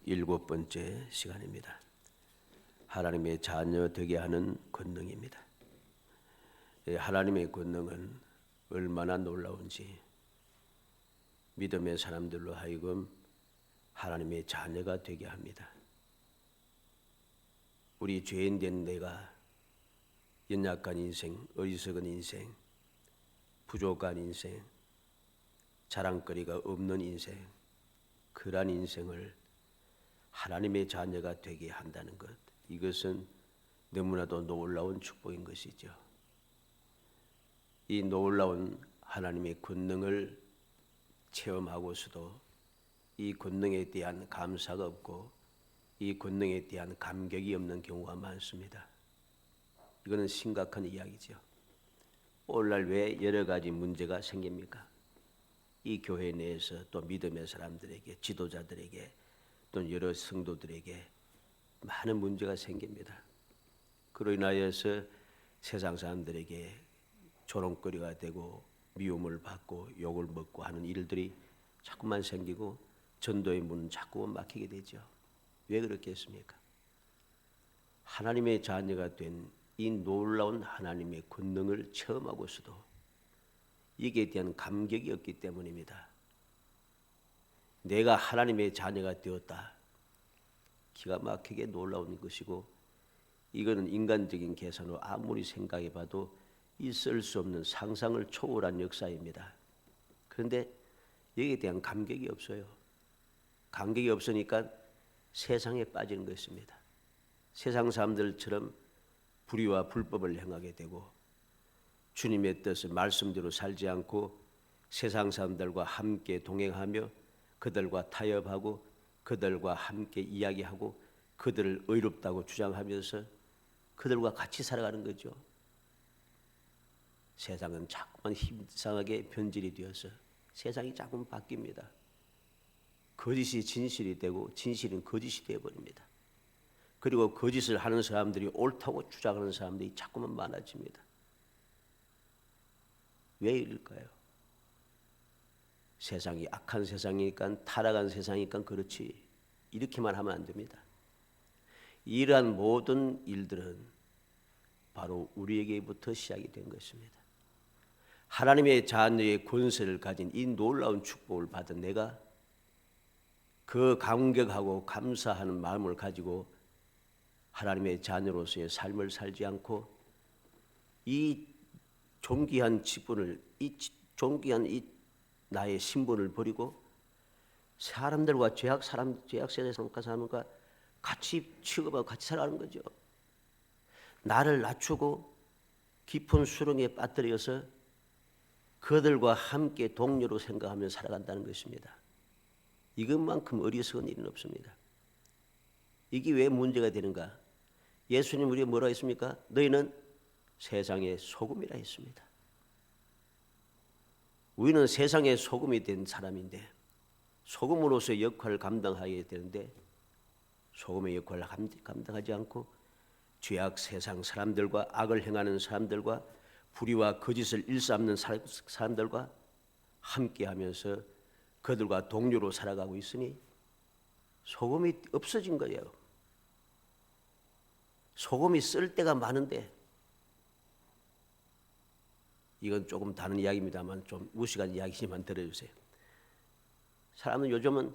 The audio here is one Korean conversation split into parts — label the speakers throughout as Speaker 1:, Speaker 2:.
Speaker 1: 17번째 시간입니다. 하나님의 자녀 되게 하는 권능입니다. 하나님의 권능은 얼마나 놀라운지 믿음의 사람들로 하여금 하나님의 자녀가 되게 합니다. 우리 죄인된 내가 연약한 인생, 어리석은 인생, 부족한 인생, 자랑거리가 없는 인생, 그러한 인생을 하나님의 자녀가 되게 한다는 것, 이것은 너무나도 놀라운 축복인 것이죠. 이 놀라운 하나님의 권능을 체험하고서도 이 권능에 대한 감사가 없고 이 권능에 대한 감격이 없는 경우가 많습니다. 이거는 심각한 이야기죠. 오늘날 왜 여러 가지 문제가 생깁니까? 이 교회 내에서 또 믿음의 사람들에게, 지도자들에게, 또 여러 성도들에게 많은 문제가 생깁니다. 그로 인하여서 세상 사람들에게 조롱거리가 되고 미움을 받고 욕을 먹고 하는 일들이 자꾸만 생기고 전도의 문은 자꾸만 막히게 되죠. 왜 그렇겠습니까? 하나님의 자녀가 된 이 놀라운 하나님의 권능을 체험하고서도 이게 대한 감격이 없기 때문입니다. 내가 하나님의 자녀가 되었다. 기가 막히게 놀라운 것이고 이거는 인간적인 계산으로 아무리 생각해봐도 있을 수 없는 상상을 초월한 역사입니다. 그런데 여기에 대한 감격이 없어요. 감격이 없으니까 세상에 빠지는 것입니다. 세상 사람들처럼 불의와 불법을 행하게 되고 주님의 뜻을 말씀대로 살지 않고 세상 사람들과 함께 동행하며 그들과 타협하고 그들과 함께 이야기하고 그들을 의롭다고 주장하면서 그들과 같이 살아가는 거죠. 세상은 자꾸만 이상하게 변질이 되어서 세상이 자꾸만 바뀝니다. 거짓이 진실이 되고 진실은 거짓이 되어버립니다. 그리고 거짓을 하는 사람들이 옳다고 주장하는 사람들이 자꾸만 많아집니다. 왜 이럴까요? 세상이 악한 세상이니까, 타락한 세상이니까 그렇지, 이렇게만 하면 안 됩니다. 이러한 모든 일들은 바로 우리에게부터 시작이 된 것입니다. 하나님의 자녀의 권세를 가진 이 놀라운 축복을 받은 내가 그 감격하고 감사하는 마음을 가지고 하나님의 자녀로서의 삶을 살지 않고 이 존귀한 직분을, 이 존귀한 이 나의 신분을 버리고 사람들과 죄악 세대 사람과 같이 취급하고 같이 살아가는 거죠. 나를 낮추고 깊은 수렁에 빠뜨려서 그들과 함께 동료로 생각하며 살아간다는 것입니다. 이것만큼 어리석은 일은 없습니다. 이게 왜 문제가 되는가? 예수님 우리가 뭐라 했습니까? 너희는 세상의 소금이라 했습니다. 우리는 세상의 소금이 된 사람인데 소금으로서의 역할을 감당하게 되는데 소금의 역할을 감당하지 않고 죄악 세상 사람들과 악을 행하는 사람들과 불의와 거짓을 일삼는 사람들과 함께하면서 그들과 동료로 살아가고 있으니 소금이 없어진 거예요. 소금이 쓸 때가 많은데, 이건 조금 다른 이야기입니다만 좀 무식한 이야기지만 들어주세요. 사람은 요즘은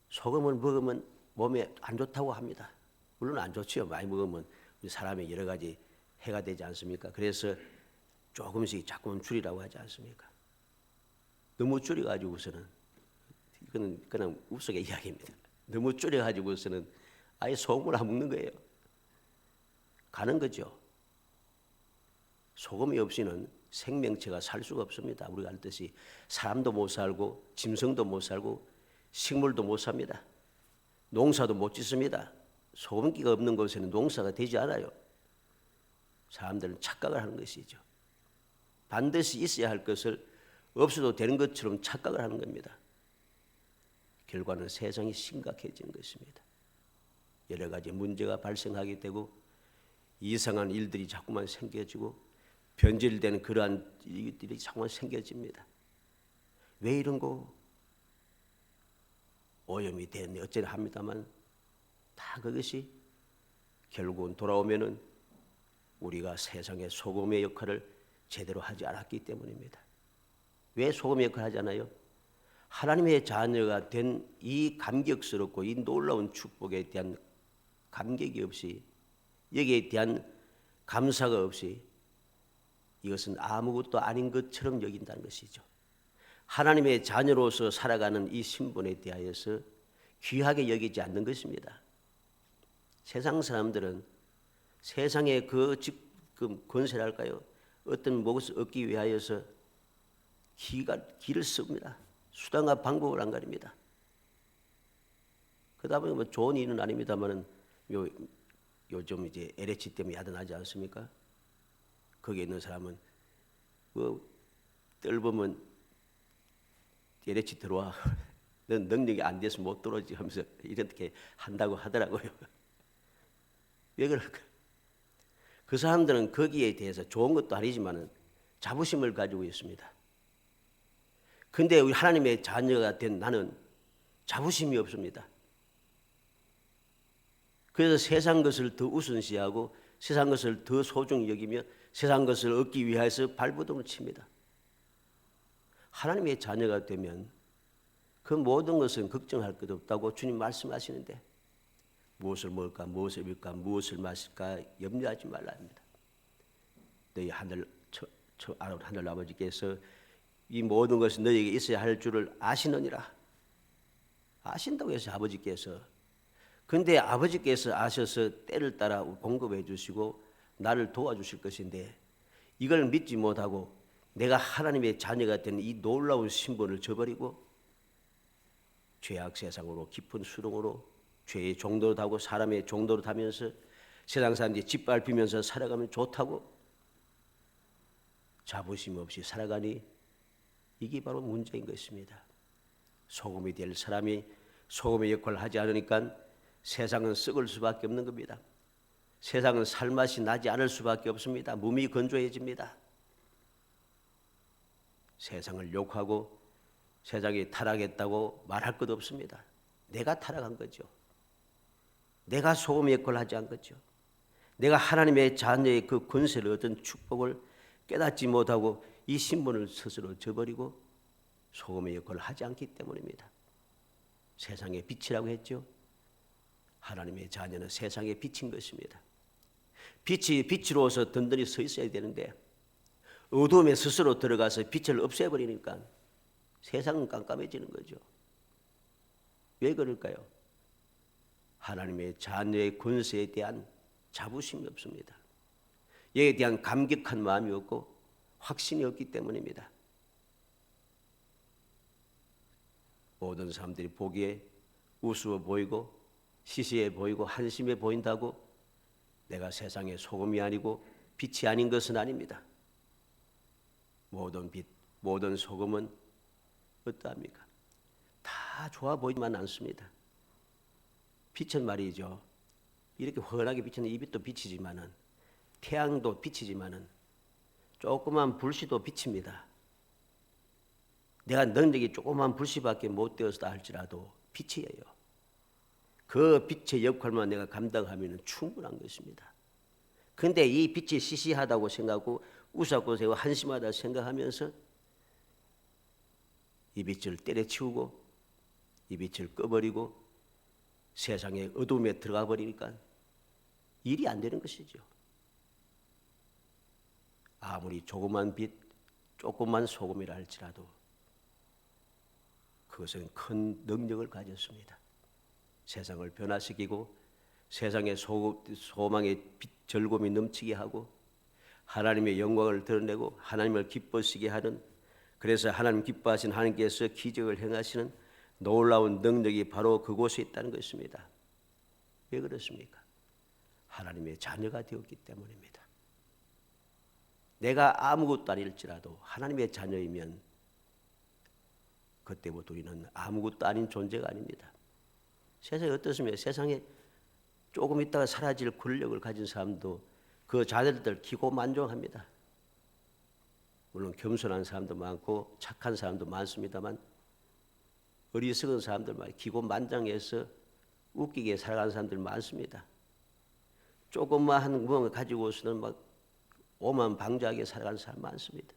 Speaker 1: 소금을 먹으면 몸에 안 좋다고 합니다. 물론 안 좋지요. 많이 먹으면 우리 사람의 여러 가지 해가 되지 않습니까? 그래서 조금씩 자꾸만 줄이라고 하지 않습니까? 너무 줄여가지고서는, 이거는 그냥 우스개 이야기입니다. 너무 줄여가지고서는 아예 소금을 안 먹는 거예요. 가는 거죠. 소금이 없이는 생명체가 살 수가 없습니다. 우리가 알듯이 사람도 못 살고 짐승도 못 살고 식물도 못 삽니다. 농사도 못 짓습니다. 소금기가 없는 곳에는 농사가 되지 않아요. 사람들은 착각을 하는 것이죠. 반드시 있어야 할 것을 없어도 되는 것처럼 착각을 하는 겁니다. 결과는 세상이 심각해지는 것입니다. 여러 가지 문제가 발생하게 되고 이상한 일들이 자꾸만 생겨지고 변질되는 그러한 일들이 자꾸만 생겨집니다. 왜 이런 거? 오염이 됐네 어쩌나 합니다만 그것이 결국은 돌아오면은 우리가 세상의 소금의 역할을 제대로 하지 않았기 때문입니다. 왜 소금의 역할을 하잖아요? 하나님의 자녀가 된 이 감격스럽고 이 놀라운 축복에 대한 감격이 없이, 여기에 대한 감사가 없이 이것은 아무것도 아닌 것처럼 여긴다는 것이죠. 하나님의 자녀로서 살아가는 이 신분에 대하여서 귀하게 여기지 않는 것입니다. 세상 사람들은 세상의 그 권세랄까요? 어떤 무엇을 얻기 위하여서 길을 씁니다. 수단과 방법을 안 가립니다. 그러다 보니 뭐 좋은 일은 아닙니다만은 요즘 이제 LH 때문에 야단하지 않습니까? 거기에 있는 사람은 뭐 뜰보면 LH 들어와. 넌 능력이 안 돼서 못 들어오지 하면서 이렇게 한다고 하더라고요. 왜 그럴까? 그 사람들은 거기에 대해서 좋은 것도 아니지만 자부심을 가지고 있습니다. 근데 우리 하나님의 자녀가 된 나는 자부심이 없습니다. 그래서 세상 것을 더 우선시하고 세상 것을 더 소중히 여기며 세상 것을 얻기 위해서 발버둥을 칩니다. 하나님의 자녀가 되면 그 모든 것은 걱정할 것 없다고 주님 말씀하시는데 무엇을 먹을까, 무엇을 입을까, 무엇을 마실까 염려하지 말라 합니다. 너희 하늘 아버지께서 이 모든 것이 너희에게 있어야 할 줄을 아시느니라. 아신다고 해서 아버지께서. 근데 아버지께서 아셔서 때를 따라 공급해 주시고 나를 도와주실 것인데 이걸 믿지 못하고 내가 하나님의 자녀가 된 이 놀라운 신분을 저버리고 죄악 세상으로 깊은 수렁으로 죄의 종도로 타고 사람의 종도로 타면서 세상 사람들이 짓밟히면서 살아가면 좋다고 자부심 없이 살아가니 이게 바로 문제인 것입니다. 소금이 될 사람이 소금의 역할을 하지 않으니까 세상은 썩을 수밖에 없는 겁니다. 세상은 살맛이 나지 않을 수밖에 없습니다. 몸이 건조해집니다. 세상을 욕하고 세상이 타락했다고 말할 것 없습니다. 내가 타락한 거죠. 내가 소금의 역할을 하지 않은 거죠. 내가 하나님의 자녀의 그 권세를 얻은 축복을 깨닫지 못하고 이 신분을 스스로 저버리고 소금의 역할을 하지 않기 때문입니다. 세상의 빛이라고 했죠. 하나님의 자녀는 세상의 빛인 것입니다. 빛이 빛으로서 든든히 서 있어야 되는데 어둠에 스스로 들어가서 빛을 없애버리니까 세상은 깜깜해지는 거죠. 왜 그럴까요? 하나님의 자녀의 권세에 대한 자부심이 없습니다. 여기에 대한 감격한 마음이 없고 확신이 없기 때문입니다. 모든 사람들이 보기에 우스워 보이고 시시해 보이고 한심해 보인다고 내가 세상의 소금이 아니고 빛이 아닌 것은 아닙니다. 모든 빛, 모든 소금은 어떠합니까? 다 좋아 보이지만 않습니다. 빛은 말이죠. 이렇게 환하게 비치는 이 빛도 빛이지만은 태양도 빛이지만은 조그만 불씨도 빛입니다. 내가 능력이 조그만 불씨밖에 못 되었다 할지라도 빛이에요. 그 빛의 역할만 내가 감당하면 충분한 것입니다. 그런데 이 빛이 시시하다고 생각하고 우스꽝스럽고 한심하다 생각하면서 이 빛을 때려치우고 이 빛을 꺼버리고 세상의 어둠에 들어가 버리니까 일이 안 되는 것이죠. 아무리 조그만 빛, 조그만 소금이라 할지라도 그것은 큰 능력을 가졌습니다. 세상을 변화시키고 세상의 소망의 빛, 즐거움이 넘치게 하고 하나님의 영광을 드러내고 하나님을 기뻐시게 하는, 그래서 하나님 기뻐하신 하나님께서 기적을 행하시는 놀라운 능력이 바로 그곳에 있다는 것입니다. 왜 그렇습니까? 하나님의 자녀가 되었기 때문입니다. 내가 아무것도 아닐지라도 하나님의 자녀이면 그때부터 우리는 아무것도 아닌 존재가 아닙니다. 세상에 어떻습니까? 세상에 조금 있다가 사라질 권력을 가진 사람도 그 자들들 기고만족합니다. 물론 겸손한 사람도 많고 착한 사람도 많습니다만 어리석은 사람들만 기고만장해서 웃기게 살아가는 사람들 많습니다. 조그마한 무언가 가지고서는 막 오만방자하게 살아가는 사람 많습니다.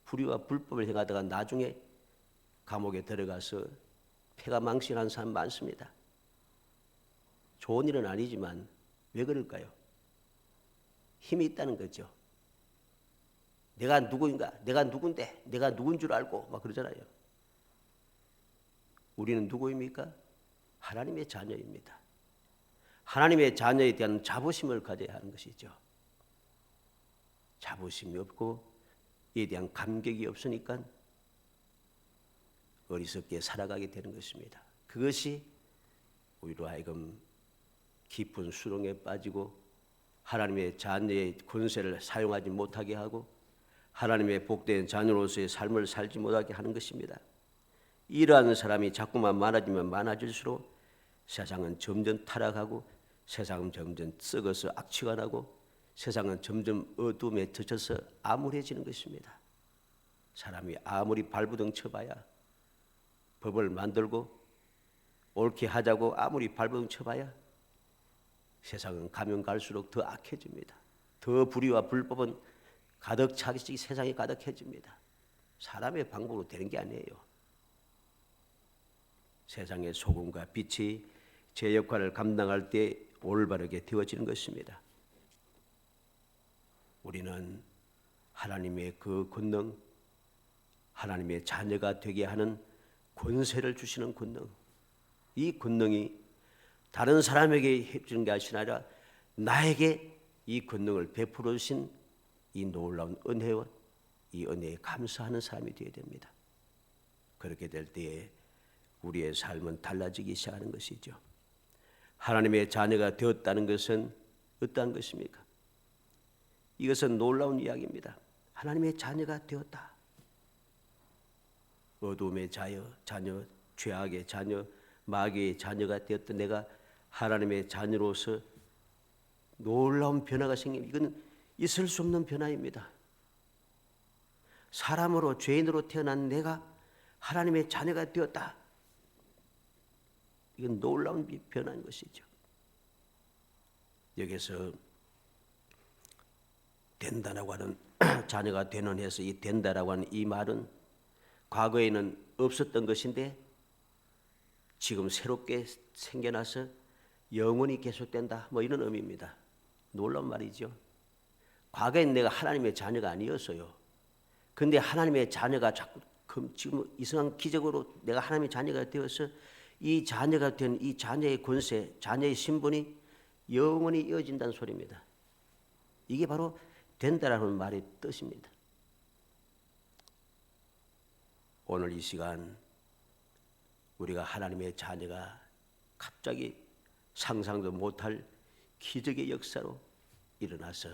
Speaker 1: 불의와 불법을 행하다가 나중에 감옥에 들어가서 폐가 망신하는 사람 많습니다. 좋은 일은 아니지만 왜 그럴까요? 힘이 있다는 거죠. 내가 누구인가? 내가 누군데? 내가 누군 줄 알고 막 그러잖아요. 우리는 누구입니까? 하나님의 자녀입니다. 하나님의 자녀에 대한 자부심을 가져야 하는 것이죠. 자부심이 없고 이에 대한 감격이 없으니까 어리석게 살아가게 되는 것입니다. 그것이 우리로 하여금 깊은 수렁에 빠지고 하나님의 자녀의 권세를 사용하지 못하게 하고 하나님의 복된 자녀로서의 삶을 살지 못하게 하는 것입니다. 이러한 사람이 자꾸만 많아지면 많아질수록 세상은 점점 타락하고 세상은 점점 썩어서 악취가 나고 세상은 점점 어둠에 젖혀서 암울해지는 것입니다. 사람이 아무리 발부둥 쳐봐야 법을 만들고 옳게 하자고 아무리 발부둥 쳐봐야 세상은 가면 갈수록 더 악해집니다. 더 불의와 불법은 가득 차기 세상이 가득해집니다. 사람의 방법으로 되는 게 아니에요. 세상의 소금과 빛이 제 역할을 감당할 때 올바르게 되어지는 것입니다. 우리는 하나님의 그 권능, 하나님의 자녀가 되게 하는 권세를 주시는 권능, 이 권능이 다른 사람에게 주는 것이 아니라 나에게 이 권능을 베풀어 주신 이 놀라운 은혜와 이 은혜에 감사하는 사람이 되어야 됩니다. 그렇게 될 때에 우리의 삶은 달라지기 시작하는 것이죠. 하나님의 자녀가 되었다는 것은 어떠한 것입니까? 이것은 놀라운 이야기입니다. 하나님의 자녀가 되었다. 어둠의 자녀, 죄악의 자녀, 마귀의 자녀가 되었던 내가 하나님의 자녀로서 놀라운 변화가 생깁니다. 이건 있을 수 없는 변화입니다. 사람으로 죄인으로 태어난 내가 하나님의 자녀가 되었다. 이건 놀라운 변화인 것이죠. 여기서 된다라고 하는 자녀가 되는 해서 이 된다라고 하는 이 말은 과거에는 없었던 것인데 지금 새롭게 생겨나서 영원히 계속된다. 뭐 이런 의미입니다. 놀라운 말이죠. 과거엔 내가 하나님의 자녀가 아니었어요. 근데 하나님의 자녀가 자꾸 지금 이상한 기적으로 내가 하나님의 자녀가 되어서 이 자녀가 된 이 자녀의 권세, 자녀의 신분이 영원히 이어진다는 소리입니다. 이게 바로 된다라는 말의 뜻입니다. 오늘 이 시간 우리가 하나님의 자녀가 갑자기 상상도 못할 기적의 역사로 일어나서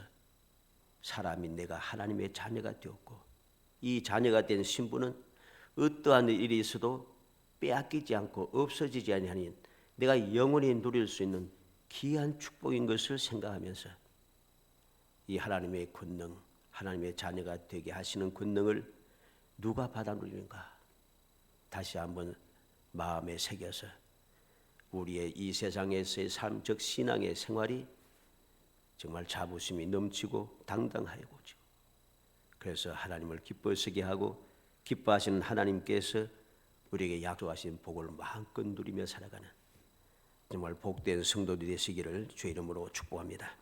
Speaker 1: 사람인 내가 하나님의 자녀가 되었고 이 자녀가 된 신분은 어떠한 일이 있어도 빼앗기지 않고 없어지지 아니하니 내가 영원히 누릴 수 있는 귀한 축복인 것을 생각하면서 이 하나님의 권능, 하나님의 자녀가 되게 하시는 권능을 누가 받아 누리는가 다시 한번 마음에 새겨서 우리의 이 세상에서의 삶, 즉 신앙의 생활이 정말 자부심이 넘치고 당당하고죠. 그래서 하나님을 기뻐하시게 하고 기뻐하시는 하나님께서 우리에게 약속하신 복을 마음껏 누리며 살아가는 정말 복된 성도들이 되시기를 주의 이름으로 축복합니다.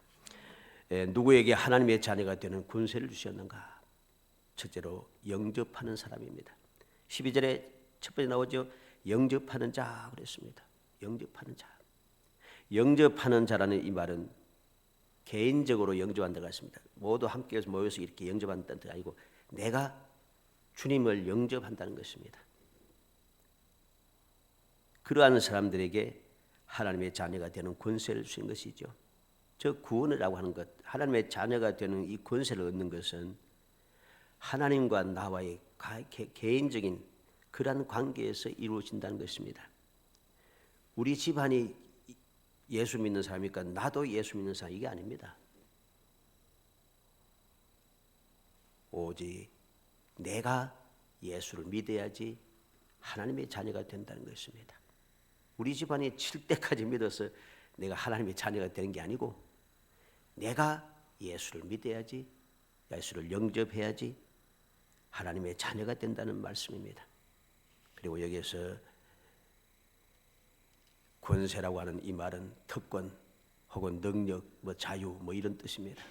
Speaker 1: 누구에게 하나님의 자녀가 되는 권세를 주셨는가? 첫째로 영접하는 사람입니다. 12절에 첫 번째 나오죠. 영접하는 자 그랬습니다. 영접하는 자. 영접하는 자라는 이 말은 개인적으로 영접한다고 했습니다. 모두 함께 모여서 이렇게 영접한다는 뜻이 아니고 내가 주님을 영접한다는 것입니다. 그러한 사람들에게 하나님의 자녀가 되는 권세를 주신 것이죠. 저 구원이라고 하는 것, 하나님의 자녀가 되는 이 권세를 얻는 것은 하나님과 나와의 개인적인 그러한 관계에서 이루어진다는 것입니다. 우리 집안이 예수 믿는 사람이니까 나도 예수 믿는 사람 이게 아닙니다. 오직 내가 예수를 믿어야지 하나님의 자녀가 된다는 것입니다. 우리 집안이 칠 때까지 믿어서 내가 하나님의 자녀가 되는 게 아니고 내가 예수를 믿어야지, 예수를 영접해야지 하나님의 자녀가 된다는 말씀입니다. 그리고 여기에서 권세라고 하는 이 말은 특권 혹은 능력, 자유 이런 뜻입니다.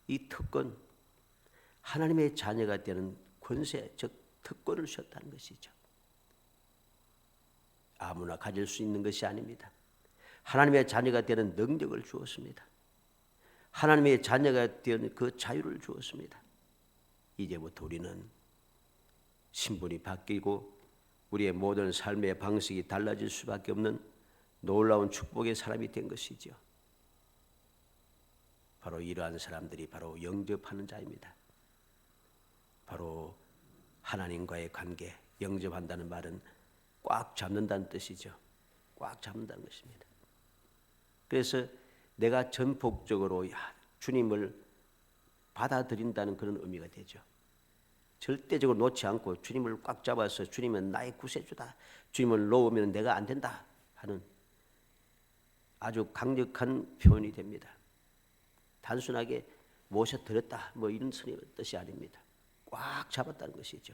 Speaker 1: 이 특권, 하나님의 자녀가 되는 권세, 즉 특권을 주셨다는 것이죠. 아무나 가질 수 있는 것이 아닙니다. 하나님의 자녀가 되는 능력을 주었습니다. 하나님의 자녀가 되는 그 자유를 주었습니다. 이제부터 우리는 신분이 바뀌고 우리의 모든 삶의 방식이 달라질 수밖에 없는 놀라운 축복의 사람이 된 것이죠. 바로 이러한 사람들이 바로 영접하는 자입니다. 바로 하나님과의 관계, 영접한다는 말은 꽉 잡는다는 뜻이죠. 꽉 잡는다는 것입니다. 그래서 내가 전폭적으로 주님을 받아들인다는 그런 의미가 되죠. 절대적으로 놓지 않고 주님을 꽉 잡아서 주님은 나의 구세주다, 주님을 놓으면 내가 안 된다 하는 아주 강력한 표현이 됩니다. 단순하게 모셔드렸다 이런 뜻이 아닙니다. 꽉 잡았다는 것이죠.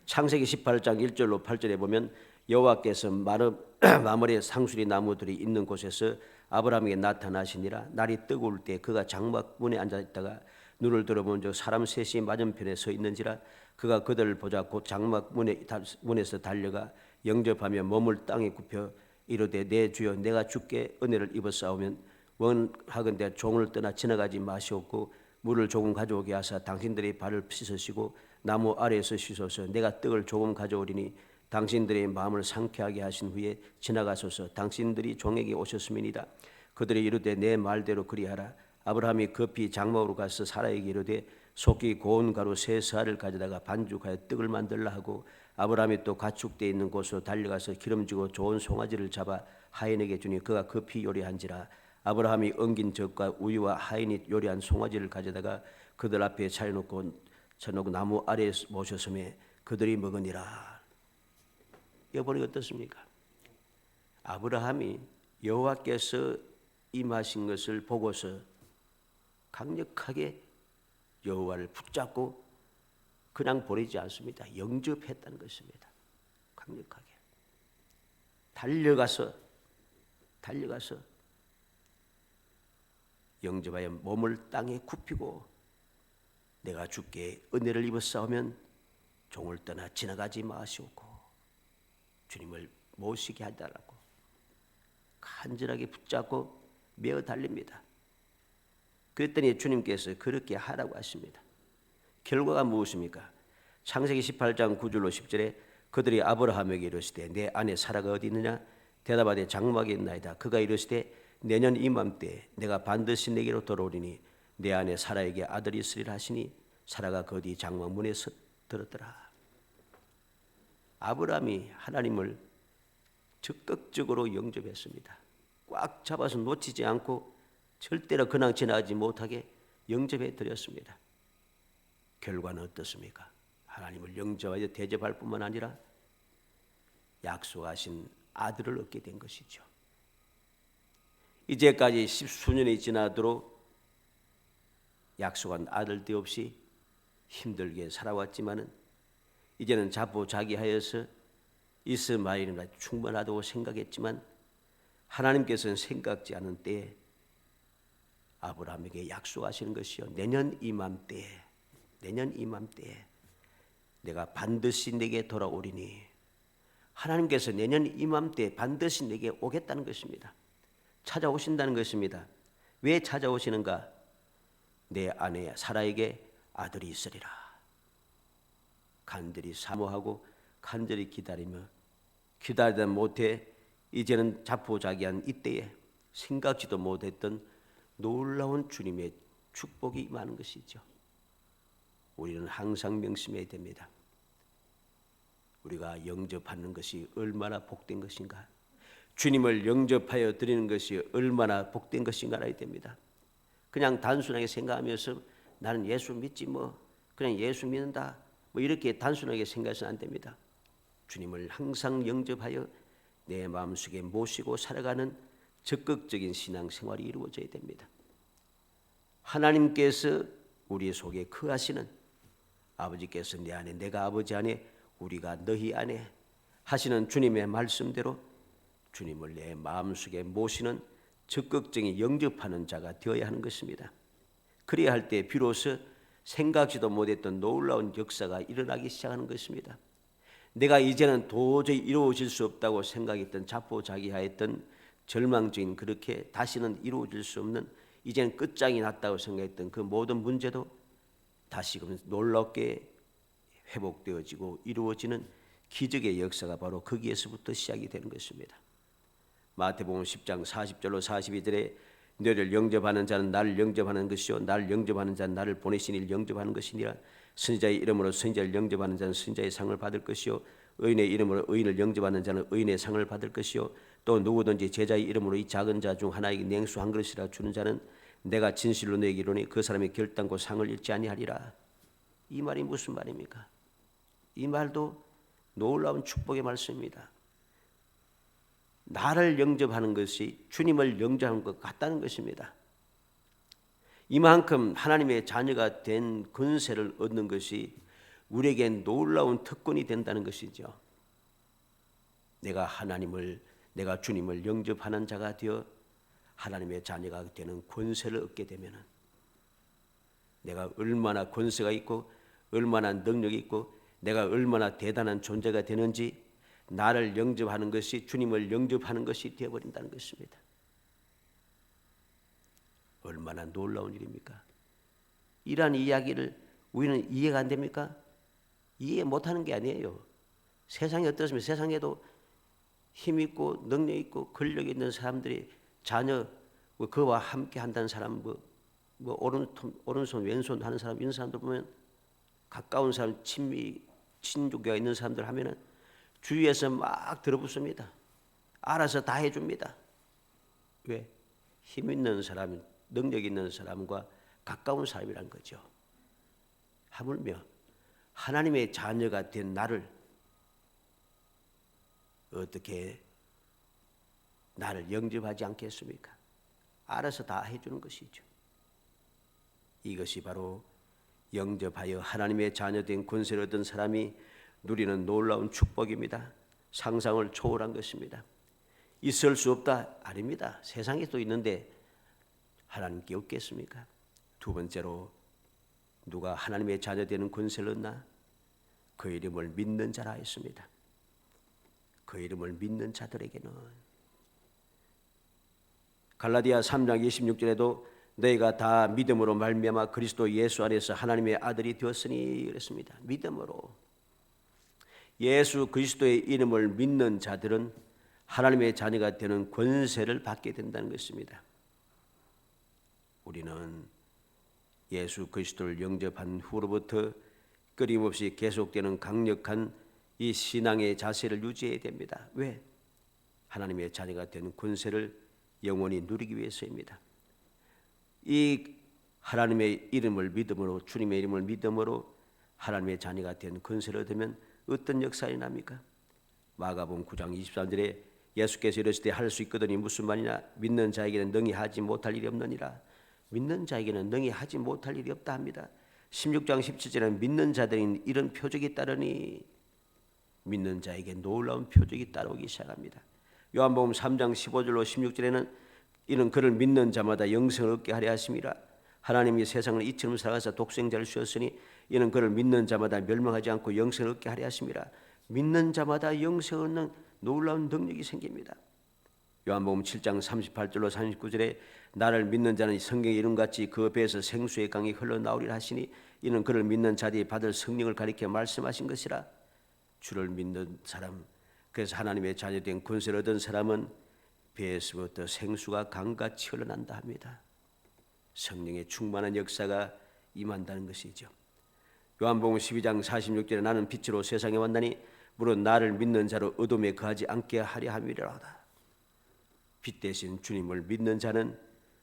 Speaker 1: 창세기 18장 1절로 8절에 보면 여호와께서 마므레 상수리 나무들이 있는 곳에서 아브라함에게 나타나시니라. 날이 뜨거울 때 그가 장막 문에 앉아 있다가 눈을 들어본즉 사람 셋이 맞은편에 서 있는지라. 그가 그들을 보자 곧 장막 문에서 달려가 영접하며 몸을 땅에 굽혀 이르되 내 주여 내가 주께 은혜를 입었사오면 원하건대 종을 떠나 지나가지 마시옵고 물을 조금 가져오게 하사 당신들의 발을 씻으시고 나무 아래에서 씻어서 내가 떡을 조금 가져오리니 당신들의 마음을 상쾌하게 하신 후에 지나가소서. 당신들이 종에게 오셨음이니이다. 그들이 이르되 내 말대로 그리하라. 아브라함이 급히 장막으로 가서 사라에게 이르되 속히 고운 가루 세 사를 가져다가 반죽하여 떡을 만들라 하고 아브라함이 또 가축대에 있는 곳으로 달려가서 기름지고 좋은 송아지를 잡아 하인에게 주니 그가 급히 요리한지라. 아브라함이 엉긴 젖과 우유와 하인이 요리한 송아지를 가져다가 그들 앞에 차려놓고 나무 아래에 모셨음에 그들이 먹으니라. 이거 보니 어떻습니까? 아브라함이 여호와께서 임하신 것을 보고서 강력하게 여호와를 붙잡고 그냥 보내지 않습니다. 영접했다는 것입니다. 강력하게 달려가서 영접하여 몸을 땅에 굽히고 내가 주께 은혜를 입었사오면 종을 떠나 지나가지 마시옵고 주님을 모시게 하달라고 간절하게 붙잡고 메어 달립니다. 그랬더니 주님께서 그렇게 하라고 하십니다. 결과가 무엇입니까? 창세기 18장 9절로 10절에 그들이 아브라함에게 이르시되 내 아내 사라가 어디 있느냐? 대답하되 장막에 있나이다. 그가 이르시되 내년 이맘때 내가 반드시 내게로 돌아오리니 내 아내 사라에게 아들이 있으리라 하시니 사라가 거기 장막 문에 들었더라. 아브라함이 하나님을 적극적으로 영접했습니다. 꽉 잡아서 놓치지 않고 절대로 그냥 지나가지 못하게 영접해 드렸습니다. 결과는 어떻습니까? 하나님을 영접하여 대접할 뿐만 아니라 약속하신 아들을 얻게 된 것이죠. 이제까지 10수년이 지나도록 약속한 아들도 없이 힘들게 살아왔지만은 이제는 자포자기하여서 이스마엘이나 충분하다고 생각했지만 하나님께서는 생각지 않은 때에 아브라함에게 약속하시는 것이요. 내년 이맘때에 내가 반드시 내게 돌아오리니 하나님께서 내년 이맘때에 반드시 내게 오겠다는 것입니다. 찾아오신다는 것입니다. 왜 찾아오시는가? 내 아내 사라에게 아들이 있으리라. 간절히 사모하고 간절히 기다리다 못해 이제는 자포자기한 이때에 생각지도 못했던 놀라운 주님의 축복이 임하는 것이죠. 우리는 항상 명심해야 됩니다. 우리가 영접하는 것이 얼마나 복된 것인가, 주님을 영접하여 드리는 것이 얼마나 복된 것인가 알아야 됩니다. 그냥 단순하게 생각하면서 나는 예수 믿지 그냥 예수 믿는다 이렇게 단순하게 생각해서는 안 됩니다. 주님을 항상 영접하여 내 마음속에 모시고 살아가는 적극적인 신앙생활이 이루어져야 됩니다. 하나님께서 우리 속에 거하시는, 아버지께서 내 안에 내가 아버지 안에 우리가 너희 안에 하시는 주님의 말씀대로 주님을 내 마음속에 모시는 적극적인 영접하는 자가 되어야 하는 것입니다. 그래야 할 때 비로소 생각지도 못했던 놀라운 역사가 일어나기 시작하는 것입니다. 내가 이제는 도저히 이루어질 수 없다고 생각했던, 자포자기하였던 절망적인, 그렇게 다시는 이루어질 수 없는, 이제는 끝장이 났다고 생각했던 그 모든 문제도 다시금 놀랍게 회복되어지고 이루어지는 기적의 역사가 바로 거기에서부터 시작이 되는 것입니다. 마태복음 10장 40절로 42절에 너를 영접하는 자는 나를 영접하는 것이요 나를 영접하는 자는 나를 보내신 이를 영접하는 것이니라. 선지자의 이름으로 선지자를 영접하는 자는 선지자의 상을 받을 것이요 의인의 이름으로 의인을 영접하는 자는 의인의 상을 받을 것이요 또 누구든지 제자의 이름으로 이 작은 자 중 하나에게 냉수 한 그릇이라 주는 자는 내가 진실로 너에게 이르노니 그 사람의 결단코 상을 잃지 아니하리라. 이 말이 무슨 말입니까? 이 말도 놀라운 축복의 말씀입니다. 나를 영접하는 것이 주님을 영접하는 것 같다는 것입니다. 이만큼 하나님의 자녀가 된 권세를 얻는 것이 우리에겐 놀라운 특권이 된다는 것이죠. 내가 주님을 영접하는 자가 되어 하나님의 자녀가 되는 권세를 얻게 되면 내가 얼마나 권세가 있고 얼마나 능력이 있고 내가 얼마나 대단한 존재가 되는지, 나를 영접하는 것이 주님을 영접하는 것이 되어버린다는 것입니다. 얼마나 놀라운 일입니까? 이러한 이야기를 우리는 이해가 안 됩니까? 이해 못하는 게 아니에요. 세상이 어떻습니까? 세상에도 힘 있고 능력 있고 권력 있는 사람들이 자녀 그와 함께 한다는 사람, 오른손 왼손 하는 사람, 이런 사람들 보면 가까운 사람, 친족가 있는 사람들 하면은 주위에서 막 들어붙습니다. 알아서 다 해줍니다. 왜? 힘 있는 사람, 능력 있는 사람과 가까운 사람이란 거죠. 하물며 하나님의 자녀가 된 나를 어떻게 나를 영접하지 않겠습니까? 알아서 다 해주는 것이죠. 이것이 바로 영접하여 하나님의 자녀된 권세를 얻은 사람이 누리는 놀라운 축복입니다. 상상을 초월한 것입니다. 있을 수 없다? 아닙니다. 세상에 또 있는데 하나님께 없겠습니까? 두 번째로 누가 하나님의 자녀 되는 권세를 얻나? 그 이름을 믿는 자라 했습니다. 그 이름을 믿는 자들에게는 갈라디아 3장 26절에도 너희가 다 믿음으로 말미암아 그리스도 예수 안에서 하나님의 아들이 되었으니 그랬습니다. 믿음으로 예수 그리스도의 이름을 믿는 자들은 하나님의 자녀가 되는 권세를 받게 된다는 것입니다. 우리는 예수 그리스도를 영접한 후로부터 끊임없이 계속되는 강력한 이 신앙의 자세를 유지해야 됩니다. 왜? 하나님의 자녀가 되는 권세를 영원히 누리기 위해서입니다. 이 하나님의 이름을 믿음으로, 주님의 이름을 믿음으로 하나님의 자녀가 된 권세를 얻으면 어떤 역사가 납니까? 마가복음 9장 23절에 예수께서 이르시되 할 수 있거든이 무슨 말이냐? 믿는 자에게는 능히 하지 못할 일이 없느니라. 믿는 자에게는 능히 하지 못할 일이 없다 합니다. 16장 17절에는 믿는 자들인 이런 표적이 따르니, 믿는 자에게 놀라운 표적이 따라오기 시작합니다. 요한복음 3장 15절로 16절에는 이는 그를 믿는 자마다 영생을 얻게 하려 하심이라. 하나님이 세상을 이처럼 사랑하사 독생자를 주었으니 이는 그를 믿는 자마다 멸망하지 않고 영생을 얻게 하려 하심이라. 믿는 자마다 영생을 얻는 놀라운 능력이 생깁니다. 요한복음 7장 38절로 39절에 나를 믿는 자는 성경의 이름같이 그 배에서 생수의 강이 흘러나오리라 하시니 이는 그를 믿는 자들이 받을 성령을 가리켜 말씀하신 것이라. 주를 믿는 사람, 그래서 하나님의 자녀된 권세를 얻은 사람은 배에서부터 생수가 강같이 흘러난다 합니다. 성령의 충만한 역사가 임한다는 것이죠. 요한복음 12장 46절에 나는 빛으로 세상에 왔나니 물론 나를 믿는 자로 어둠에 거하지 않게 하려 함이로다. 빛 대신 주님을 믿는 자는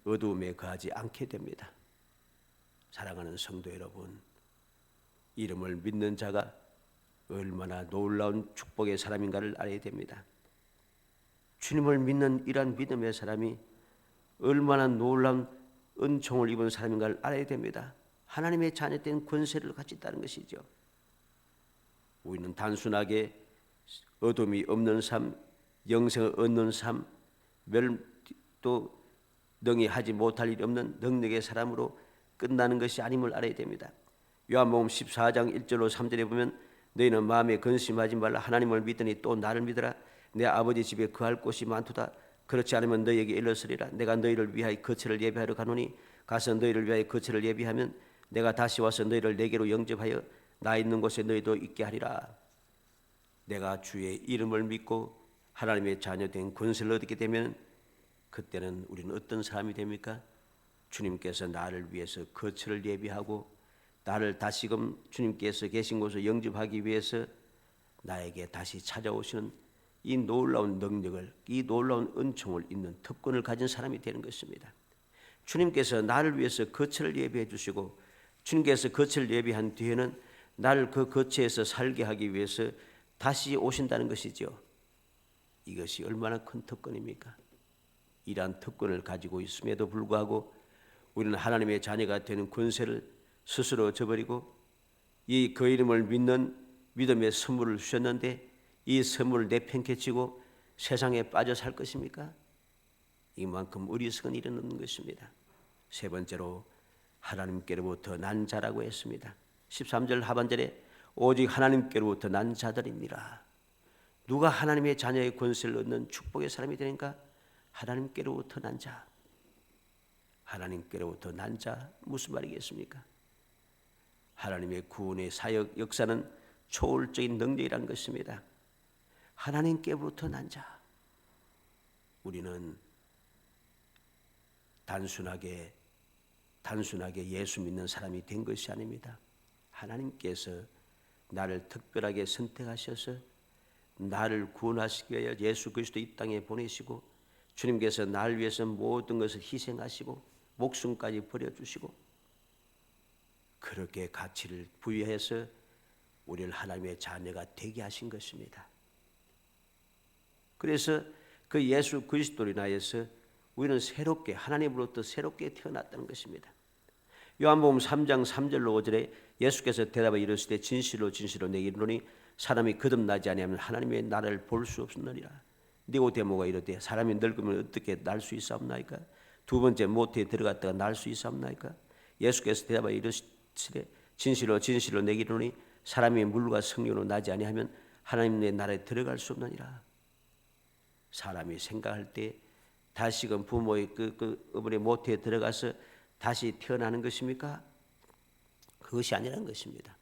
Speaker 1: 어둠에 거하지 않게 됩니다. 사랑하는 성도 여러분, 이름을 믿는 자가 얼마나 놀라운 축복의 사람인가를 알아야 됩니다. 주님을 믿는 이러한 믿음의 사람이 얼마나 놀라운 은총을 입은 사람인가를 알아야 됩니다. 하나님의 자녀된 권세를 가지고 있다는 것이죠. 우리는 단순하게 어둠이 없는 삶, 영생을 얻는 삶, 또 능히 하지 못할 일이 없는 능력의 사람으로 끝나는 것이 아님을 알아야 됩니다. 요한복음 14장 1절로 3절에 보면 너희는 마음에 근심하지 말라. 하나님을 믿으니 또 나를 믿으라. 내 아버지 집에 거할 곳이 많도다. 그렇지 않으면 너희에게 일렀으리라. 내가 너희를 위하여 거처를 예비하러 가노니 가서 너희를 위하여 거처를 예비하면 내가 다시 와서 너희를 내게로 영접하여 나 있는 곳에 너희도 있게 하리라. 내가 주의 이름을 믿고 하나님의 자녀된 권세를 얻게 되면 그때는 우리는 어떤 사람이 됩니까? 주님께서 나를 위해서 거처를 예비하고 나를 다시금 주님께서 계신 곳을 영접하기 위해서 나에게 다시 찾아오시는 이 놀라운 능력을, 이 놀라운 은총을 있는 특권을 가진 사람이 되는 것입니다. 주님께서 나를 위해서 거처를 예비해 주시고 주님께서 거처를 예비한 뒤에는 나를 그 거처에서 살게 하기 위해서 다시 오신다는 것이죠. 이것이 얼마나 큰 특권입니까? 이러한 특권을 가지고 있음에도 불구하고 우리는 하나님의 자녀가 되는 권세를 스스로 저버리고 이 그 이름을 믿는 믿음의 선물을 주셨는데 이 선물을 내팽개치고 세상에 빠져 살 것입니까? 이만큼 어리석은 일은 없는 것입니다. 세 번째로 하나님께로부터 난 자라고 했습니다. 13절 하반절에 오직 하나님께로부터 난 자들이니라. 누가 하나님의 자녀의 권세를 얻는 축복의 사람이 되는가? 하나님께로부터 난 자. 하나님께로부터 난 자 무슨 말이겠습니까? 하나님의 구원의 사역 역사는 초월적인 능력이라는 것입니다. 하나님께로부터 난 자. 우리는 단순하게 예수 믿는 사람이 된 것이 아닙니다. 하나님께서 나를 특별하게 선택하셔서 나를 구원하시기 위하여 예수 그리스도 이 땅에 보내시고 주님께서 나를 위해서 모든 것을 희생하시고 목숨까지 버려주시고 그렇게 가치를 부여해서 우리를 하나님의 자녀가 되게 하신 것입니다. 그래서 그 예수 그리스도로 인하여서 우리는 새롭게 하나님으로부터 새롭게 태어났다는 것입니다. 요한복음 3장 3절로 5절에 예수께서 대답하여 이르시되 진실로 진실로 내게 이르노니 사람이 거듭나지 아니하면 하나님의 나라를 볼 수 없느니라. 니고데모가 이르되 사람이 늙으면 어떻게 날 수 있사옵나이까? 두 번째 모태에 들어갔다가 날 수 있사옵나이까? 예수께서 대답하여 이르시되 진실로 진실로 내게 이르노니 사람이 물과 성령으로 나지 아니하면 하나님의 나라에 들어갈 수 없느니라. 사람이 생각할 때 다시금 부모의 그 어머니 모태에 들어가서 다시 태어나는 것입니까? 그것이 아니라는 것입니다.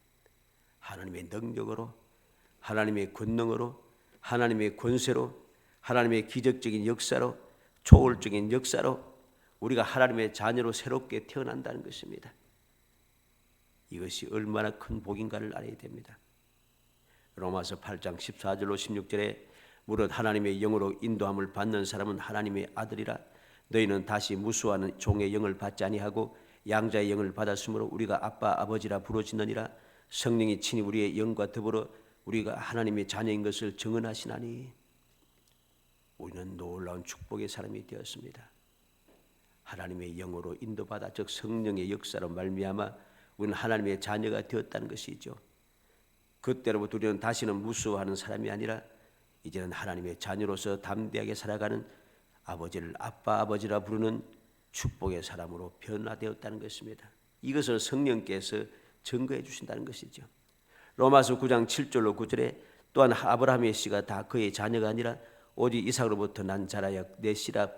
Speaker 1: 하나님의 능력으로, 하나님의 권능으로, 하나님의 권세로, 하나님의 기적적인 역사로, 초월적인 역사로 우리가 하나님의 자녀로 새롭게 태어난다는 것입니다. 이것이 얼마나 큰 복인가를 알아야 됩니다. 로마서 8장 14절로 16절에 무릇 하나님의 영으로 인도함을 받는 사람은 하나님의 아들이라. 너희는 다시 무수하는 종의 영을 받지 아니하고 양자의 영을 받았으므로 우리가 아빠 아버지라 부르짖느니라. 성령이 친히 우리의 영과 더불어 우리가 하나님의 자녀인 것을 증언하시나니. 우리는 놀라운 축복의 사람이 되었습니다. 하나님의 영으로 인도받아 즉 성령의 역사로 말미암아 우리는 하나님의 자녀가 되었다는 것이죠. 그때로부터 우리는 다시는 무수하는 사람이 아니라 이제는 하나님의 자녀로서 담대하게 살아가는 아버지를 아빠 아버지라 부르는 축복의 사람으로 변화되었다는 것입니다. 이것을 성령께서 증거해 주신다는 것이죠. 로마서 9장 7절로 9절에 또한 아브라함의 씨가 다 그의 자녀가 아니라 오직 이삭으로부터 난 자라야 내 씨라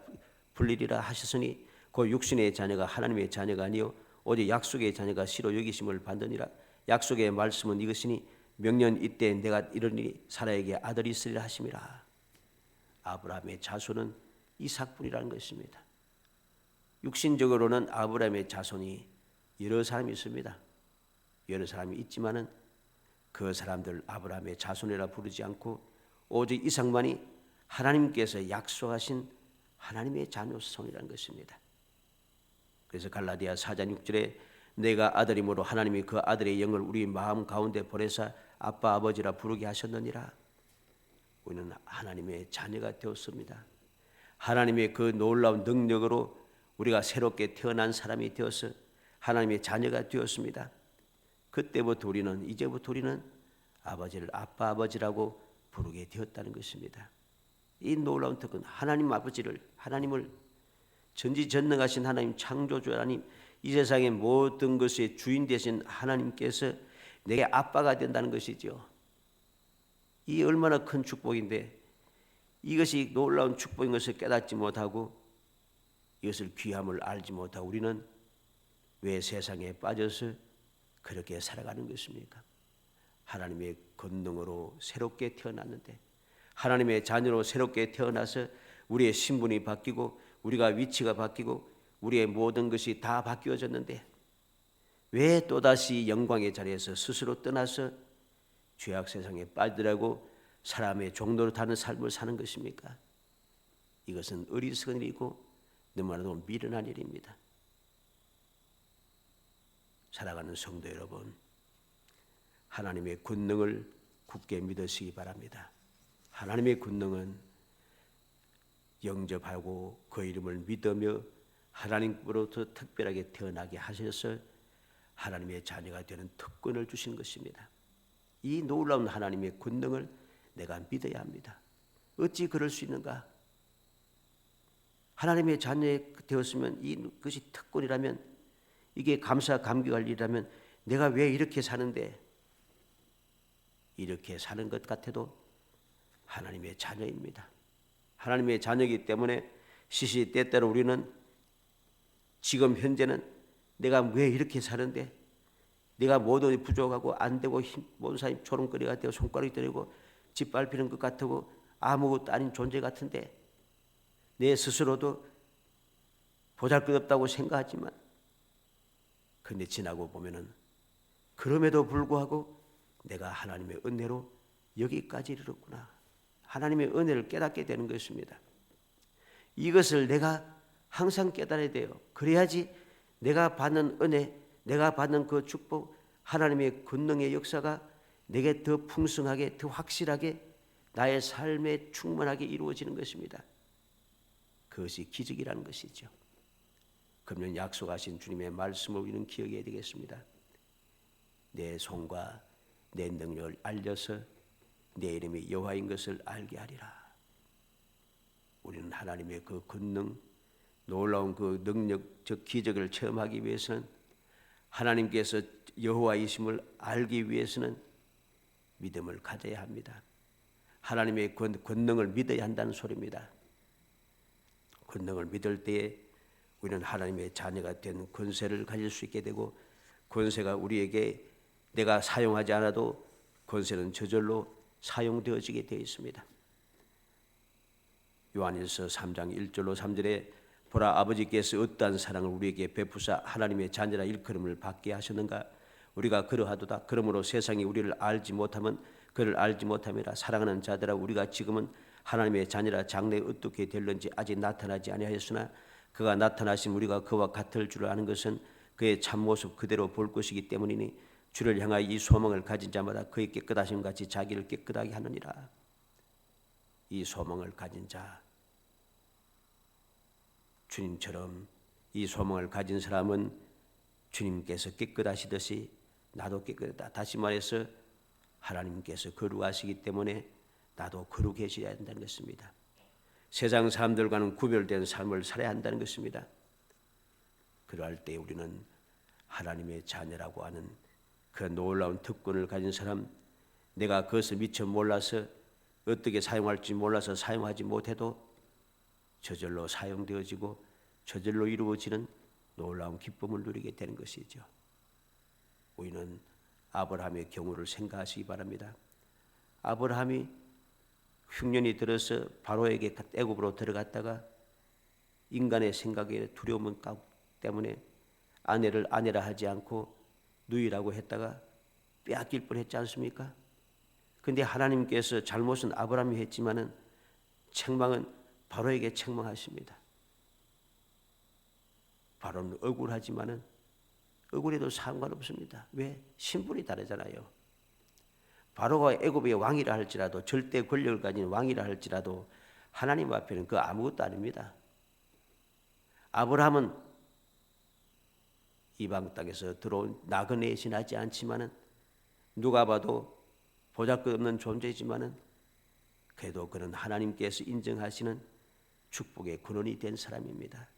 Speaker 1: 불리리라 하셨으니 그 육신의 자녀가 하나님의 자녀가 아니요 오직 약속의 자녀가 씨로 여기심을 받느니라. 약속의 말씀은 이것이니 명년 이때 내가 이르니 사라에게 아들이 있으리라 하심이라. 아브라함의 자손은 이삭뿐이라는 것입니다. 육신적으로는 아브라함의 자손이 여러 사람이 있습니다. 여러 사람이 있지만은 그 사람들 아브라함의 자손이라 부르지 않고 오직 이삭만이 하나님께서 약속하신 하나님의 자녀손이라는 것입니다. 그래서 갈라디아 4장 6절에 내가 아들이므로 하나님이 그 아들의 영을 우리 마음 가운데 보내사 아빠 아버지라 부르게 하셨느니라. 우리는 하나님의 자녀가 되었습니다. 하나님의 그 놀라운 능력으로 우리가 새롭게 태어난 사람이 되어서 하나님의 자녀가 되었습니다. 그때부터 이제부터 우리는 아버지를 아빠 아버지라고 부르게 되었다는 것입니다. 이 놀라운 특권, 하나님을 전지전능하신 하나님, 창조주 하나님, 이 세상의 모든 것의 주인 되신 하나님께서 내게 아빠가 된다는 것이죠. 이 얼마나 큰 축복인데, 이것이 놀라운 축복인 것을 깨닫지 못하고 이것을 귀함을 알지 못하고 우리는 왜 세상에 빠져서 그렇게 살아가는 것입니까? 하나님의 권능으로 새롭게 태어났는데, 하나님의 자녀로 새롭게 태어나서 우리의 신분이 바뀌고 우리가 위치가 바뀌고 우리의 모든 것이 다 바뀌어졌는데 왜 또다시 영광의 자리에서 스스로 떠나서 죄악 세상에 빠지더라고 사람의 종로로 타는 삶을 사는 것입니까? 이것은 어리석은 일이고 너무나도 미련한 일입니다. 살아가는 성도 여러분, 하나님의 권능을 굳게 믿으시기 바랍니다. 하나님의 권능은 영접하고 그 이름을 믿으며 하나님으로부터 특별하게 태어나게 하셔서 하나님의 자녀가 되는 특권을 주신 것입니다. 이 놀라운 하나님의 권능을 내가 믿어야 합니다. 어찌 그럴 수 있는가? 하나님의 자녀 되었으면 이것이 특권이라면, 이게 감사 감격할 일이라면 내가 왜 이렇게 사는데, 이렇게 사는 것 같아도 하나님의 자녀입니다. 하나님의 자녀이기 때문에 시시때때로 우리는 지금 현재는 내가 왜 이렇게 사는데, 내가 뭐든 부족하고 안 되고 모든 사람이 조롱거리가 되고 손가락이 떨리고 짓밟히는 것 같고 아무것도 아닌 존재 같은데 내 스스로도 보잘것없다고 생각하지만, 그런데 지나고 보면은 그럼에도 불구하고 내가 하나님의 은혜로 여기까지 이르렀구나, 하나님의 은혜를 깨닫게 되는 것입니다. 이것을 내가 항상 깨달아야 돼요. 그래야지 내가 받는 은혜, 내가 받는 그 축복, 하나님의 권능의 역사가 내게 더 풍성하게, 더 확실하게 나의 삶에 충만하게 이루어지는 것입니다. 그것이 기적이라는 것이죠. 그러면 약속하신 주님의 말씀을 우리는 기억해야 되겠습니다. 내 손과 내 능력을 알려서 내 이름이 여호와인 것을 알게 하리라. 우리는 하나님의 그 권능, 놀라운 그 능력적 기적을 체험하기 위해서는, 하나님께서 여호와이심을 알기 위해서는 믿음을 가져야 합니다. 하나님의 권능을 믿어야 한다는 소리입니다. 권능을 믿을 때에 우리는 하나님의 자녀가 된 권세를 가질 수 있게 되고, 권세가 우리에게 내가 사용하지 않아도 권세는 저절로 사용되어지게 되어 있습니다. 요한일서 3장 1절로 3절에 보라, 아버지께서 어떠한 사랑을 우리에게 베푸사 하나님의 자녀라 일컬음을 받게 하셨는가. 우리가 그러하도다. 그러므로 세상이 우리를 알지 못하면 그를 알지 못함이라. 사랑하는 자들아, 우리가 지금은 하나님의 자녀라 장래에 어떻게 될는지 아직 나타나지 아니하였으나 그가 나타나신 우리가 그와 같을 줄 아는 것은 그의 참모습 그대로 볼 것이기 때문이니 주를 향하여 이 소망을 가진 자마다 그의 깨끗하심 같이 자기를 깨끗하게 하느니라. 이 소망을 가진 자, 주님처럼 이 소망을 가진 사람은 주님께서 깨끗하시듯이 나도 깨끗하다. 다시 말해서 하나님께서 거룩하시기 때문에 나도 거룩해져야 한다는 것입니다. 세상 사람들과는 구별된 삶을 살아야 한다는 것입니다. 그러할 때 우리는 하나님의 자녀라고 하는 그 놀라운 특권을 가진 사람, 내가 그것을 미처 몰라서 어떻게 사용할지 몰라서 사용하지 못해도 저절로 사용되어지고 저절로 이루어지는 놀라운 기쁨을 누리게 되는 것이죠. 우리는 아브라함의 경우를 생각하시기 바랍니다. 아브라함이 흉년이 들어서 바로에게 애굽으로 들어갔다가 인간의 생각에 두려움 때문에 아내를 아내라 하지 않고 누이라고 했다가 빼앗길 뻔했지 않습니까? 그런데 하나님께서 잘못은 아브라함이 했지만은 책망은 바로에게 책망하십니다. 바로는 억울하지만은 억울해도 상관없습니다. 왜? 신분이 다르잖아요. 바로가 애굽의 왕이라 할지라도, 절대 권력을 가진 왕이라 할지라도 하나님 앞에는 그 아무것도 아닙니다. 아브라함은 이방 땅에서 들어온 나그네에 지나지 않지만은 누가 봐도 보잘것없는 존재이지만은 그래도 그는 하나님께서 인정하시는 축복의 근원이 된 사람입니다.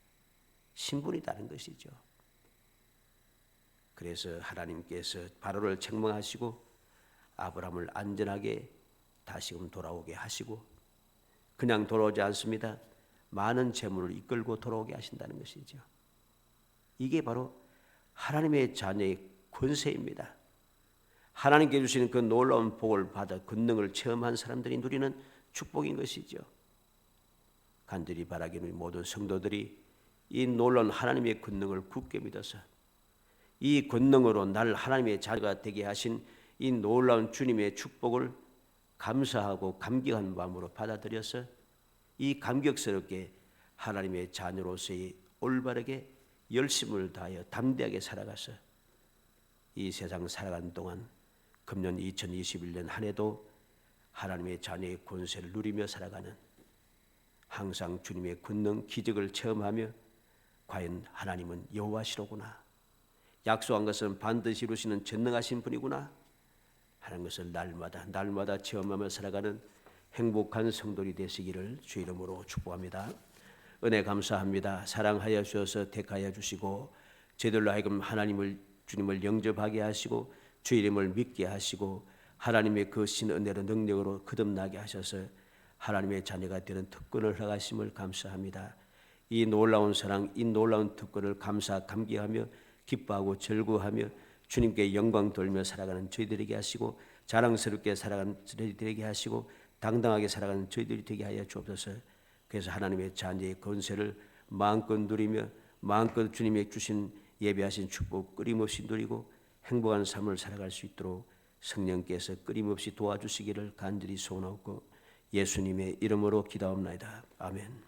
Speaker 1: 신분이 다른 것이죠. 그래서 하나님께서 바로를 책망하시고 아브라함을 안전하게 다시금 돌아오게 하시고 그냥 돌아오지 않습니다. 많은 재물을 이끌고 돌아오게 하신다는 것이죠. 이게 바로 하나님의 자녀의 권세입니다. 하나님께 주시는 그 놀라운 복을 받아 권능을 체험한 사람들이 누리는 축복인 것이죠. 간절히 바라기는 모든 성도들이 이 놀라운 하나님의 권능을 굳게 믿어서 이 권능으로 날 하나님의 자녀가 되게 하신 이 놀라운 주님의 축복을 감사하고 감격한 마음으로 받아들여서 이 감격스럽게 하나님의 자녀로서의 올바르게 열심을 다하여 담대하게 살아가서 이 세상 살아가는 동안 금년 2021년 한 해도 하나님의 자녀의 권세를 누리며 살아가는 항상 주님의 권능 기적을 체험하며 과연 하나님은 여호와시로구나, 약속한 것은 반드시 이루시는 전능하신 분이구나 하는 것을 날마다 체험하며 살아가는 행복한 성도들이 되시기를 주 이름으로 축복합니다. 은혜 감사합니다. 사랑하여 주셔서 택하여 주시고 저희들로 하여금 주님을 영접하게 하시고 주 이름을 믿게 하시고 하나님의 그 신 은혜로 능력으로 거듭나게 하셔서 하나님의 자녀가 되는 특권을 허가하심을 감사합니다. 이 놀라운 사랑, 이 놀라운 특권을 감사하며 기뻐하고 즐거워하며 주님께 영광 돌며 살아가는 저희들에게 하시고 자랑스럽게 살아가는 저희들에게 하시고 당당하게 살아가는 저희들이 되게 하여 주옵소서. 그래서 하나님의 자녀의 권세를 마음껏 누리며 마음껏 주님의 주신 예배하신 축복 끊임없이 누리고 행복한 삶을 살아갈 수 있도록 성령께서 끊임없이 도와주시기를 간절히 소원하고 예수님의 이름으로 기도합니다. 아멘.